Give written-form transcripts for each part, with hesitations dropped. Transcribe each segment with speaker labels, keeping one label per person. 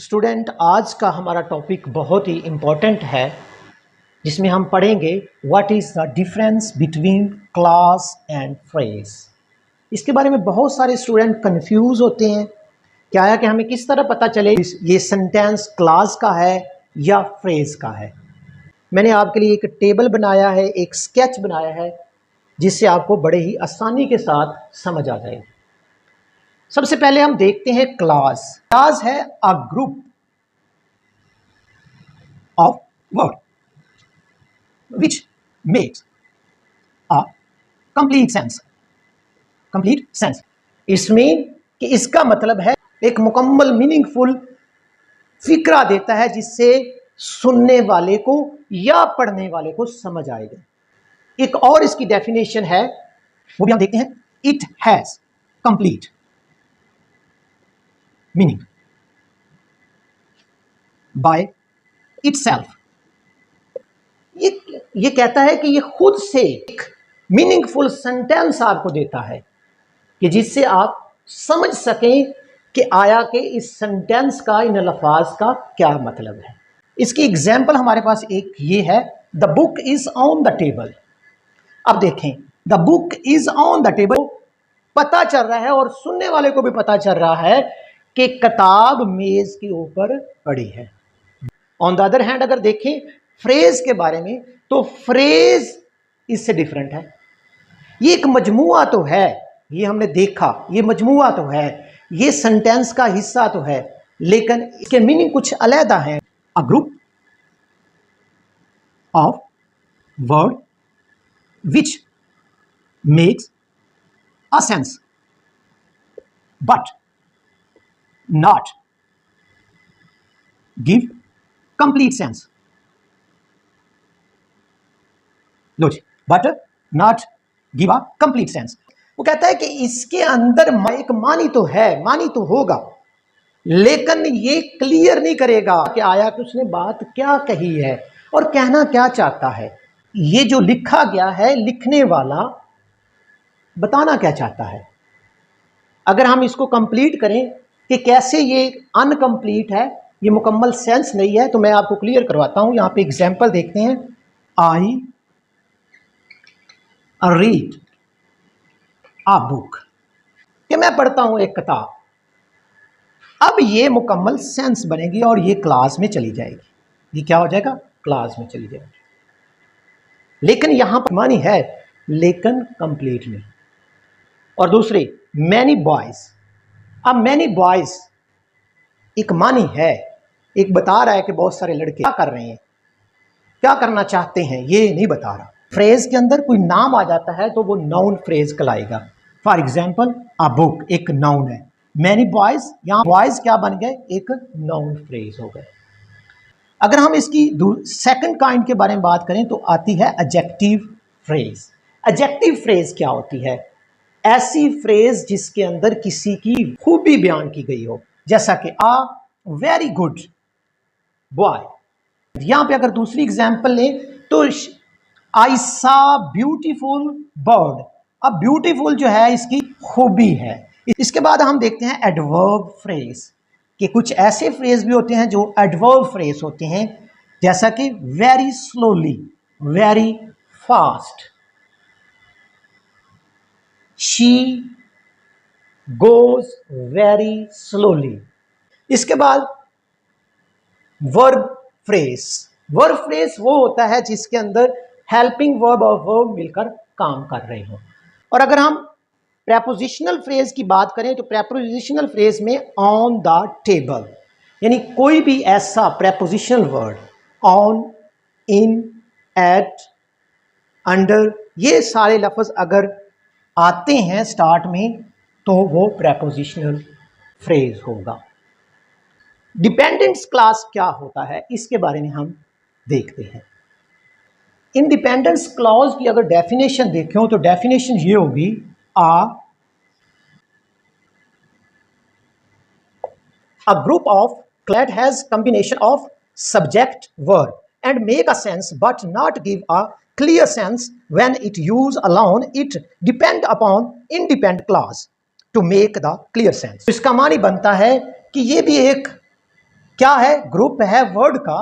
Speaker 1: Student, आज का हमारा टॉपिक बहुत ही इम्पोर्टेंट है जिसमें हम पढ़ेंगे what is the difference between class and phrase. इसके बारे में बहुत सारे स्टूडेंट कंफ्यूज होते हैं क्या है कि हमें किस तरह पता चले ये सेंटेंस क्लास का है या फ्रेज का है। मैंने आपके लिए एक टेबल बनाया है, एक स्केच बनाया है जिससे आपको बड़े ही आसानी के साथ समझ आ जाएगी। सबसे पहले हम देखते हैं क्लास। क्लास है a group of word which makes a complete sense। complete sense इसमें कि इसका मतलब है एक मुकम्मल मीनिंगफुल फिक्रा देता है जिससे सुनने वाले को या पढ़ने वाले को समझ आएगा। एक और इसकी डेफिनेशन है, वो भी हम देखते हैं। It has complete meaning by itself. ये कहता है कि ये खुद से एक मीनिंगफुल सेंटेंस आपको देता है कि जिससे आप समझ सकें कि आया के इस सेंटेंस का, इन अल्फाज का क्या मतलब है। इसकी एग्जाम्पल हमारे पास एक ये है, the book is on the table. अब देखें, the book is on the table, पता चल रहा है और सुनने वाले को भी पता चल रहा है कि किताब मेज के ऊपर पड़ी है। ऑन द अदर हैंड अगर देखें फ्रेज के बारे में, तो फ्रेज इससे डिफरेंट है। ये एक मजमुआ तो है, ये हमने देखा, ये मजमुआ तो है, ये सेंटेंस का हिस्सा तो है, लेकिन इसके मीनिंग कुछ अलग है। A group of word which makes a sense but not give complete sense. लो जी, but not give a complete sense. वो कहता है कि इसके अंदर एक मानी तो है, मानी तो होगा, लेकिन ये क्लियर नहीं करेगा कि आया कि उसने बात क्या कही है और कहना क्या चाहता है। ये जो लिखा गया है, लिखने वाला बताना क्या चाहता है। अगर हम इसको कंप्लीट करें कि कैसे ये अनकंप्लीट है, ये मुकम्मल सेंस नहीं है, तो मैं आपको क्लियर करवाता हूं। यहां पे एग्जांपल देखते हैं। आई रीड अ बुक, कि मैं पढ़ता हूं एक किताब। अब ये मुकम्मल सेंस बनेगी और ये क्लास में चली जाएगी। ये क्या हो जाएगा? क्लास में चली जाएगी। लेकिन यहां पर मानी है, लेकिन कंप्लीट नहीं। और दूसरी, मैनी बॉयज। अब मैनी बॉयज एक मानी है, एक बता रहा है कि बहुत सारे लड़के क्या कर रहे हैं, क्या करना चाहते हैं, ये नहीं बता रहा। फ्रेज के अंदर कोई नाम आ जाता है तो वो नाउन फ्रेज कहलाएगा। फॉर एग्जाम्पल, अ बुक एक नाउन है, मैनी बॉयज, यहां बॉयज क्या बन गए? एक नाउन फ्रेज हो गए। अगर हम इसकी सेकंड काइंड के बारे में बात करें तो आती है एडजेक्टिव फ्रेज। एडजेक्टिव फ्रेज क्या होती है? ऐसी फ्रेज जिसके अंदर किसी की खूबी बयान की गई हो, जैसा कि आ वेरी गुड बॉय। यहां पे अगर दूसरी एग्जांपल लें तो आई सा ब्यूटीफुल बर्ड। अब ब्यूटीफुल जो है इसकी खूबी है। इसके बाद हम देखते हैं एडवर्ब फ्रेज, कि कुछ ऐसे फ्रेज भी होते हैं जो एडवर्ब फ्रेज होते हैं, जैसा कि very slowly, very fast, she goes very slowly. इसके बाद वर्ब फ्रेज। वर्ब फ्रेज वो होता है जिसके अंदर हेल्पिंग वर्ब और वर्ब मिलकर काम कर रहे हो। और अगर हम प्रेपोजिशनल फ्रेज की बात करें तो प्रेपोजिशनल फ्रेज में ऑन द टेबल, यानी कोई भी ऐसा prepositional word, on, in, at, under, ये सारे लफ्ज अगर आते हैं स्टार्ट में तो वो प्रेपोजिशनल फ्रेज होगा। डिपेंडेंस क्लास क्या होता है, इसके बारे में हम देखते हैं। इंडिपेंडेंस क्लॉज की अगर डेफिनेशन देखें तो डेफिनेशन ये होगी, a group of clad has combination of subject verb and make a sense but not give a clear sense when it use alone, it depend upon independent clause to make the clear sense। इसका मानी बनता है कि ये भी एक क्या है, ग्रुप है वर्ड का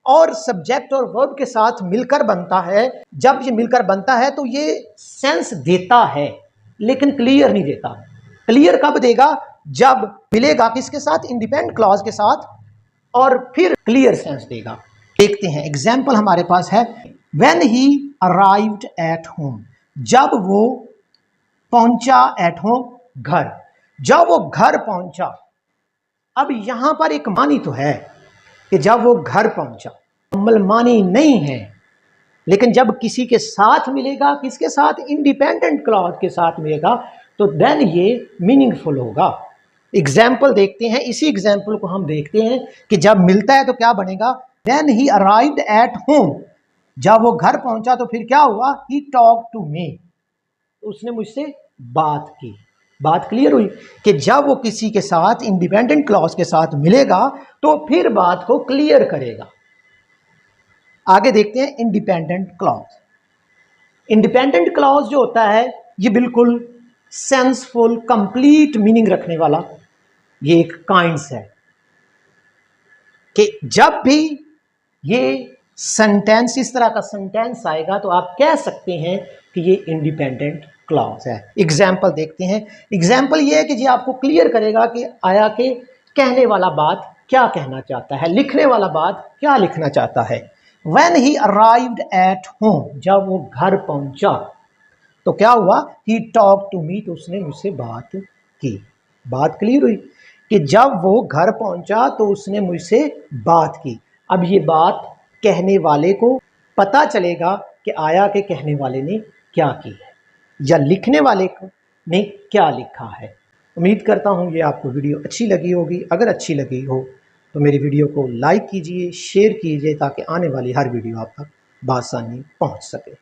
Speaker 1: और सब्जेक्ट और वर्ब के साथ मिलकर बनता है। जब ये मिलकर बनता है तो ये सेंस देता है लेकिन क्लियर नहीं देता। क्लियर कब देगा, जब मिलेगा किसके साथ, इंडिपेंडेंट क्लॉज के साथ, और फिर क्लियर सेंस देगा। देखते हैं एग्जाम्पल हमारे पास है, when he arrived at home, जब वो पहुंचा, एट होम घर, जब वो घर पहुंचा। अब यहां पर एक मानी तो है कि जब वो घर पहुंचा, मुकम्मल मानी नहीं है, लेकिन जब किसी के साथ मिलेगा, किसके साथ, इंडिपेंडेंट क्लॉज के साथ मिलेगा, तो देन ये मीनिंगफुल होगा। एग्जाम्पल देखते हैं, इसी एग्जाम्पल को हम देखते हैं कि जब मिलता है तो क्या बनेगा, when he arrived at home, जब वो घर पहुंचा तो फिर क्या हुआ, ही टॉक टू मी, उसने मुझसे बात की। बात क्लियर हुई कि जब वो किसी के साथ इंडिपेंडेंट क्लॉज के साथ मिलेगा तो फिर बात को क्लियर करेगा। आगे देखते हैं इंडिपेंडेंट क्लॉज। इंडिपेंडेंट क्लॉज जो होता है ये बिल्कुल सेंसफुल कंप्लीट मीनिंग रखने वाला ये एक काइंड्स है कि जब भी ये सेंटेंस, इस तरह का सेंटेंस आएगा तो आप कह सकते हैं कि ये इंडिपेंडेंट क्लॉज है। एग्जाम्पल देखते हैं। एग्जाम्पल ये है कि जी आपको क्लियर करेगा कि आया के कहने वाला बात क्या कहना चाहता है, लिखने वाला बात क्या लिखना चाहता है। When he arrived at home, जब वो घर पहुंचा तो क्या हुआ, he talked to me, तो उसने मुझसे बात की। बात क्लियर हुई कि जब वो घर पहुंचा तो उसने मुझसे बात की। अब ये बात कहने वाले को पता चलेगा कि आया के कहने वाले ने क्या की है या लिखने वाले ने क्या लिखा है। उम्मीद करता हूँ ये आपको वीडियो अच्छी लगी होगी। अगर अच्छी लगी हो तो मेरी वीडियो को लाइक कीजिए, शेयर कीजिए ताकि आने वाली हर वीडियो आप तक बआसानी पहुँच सके।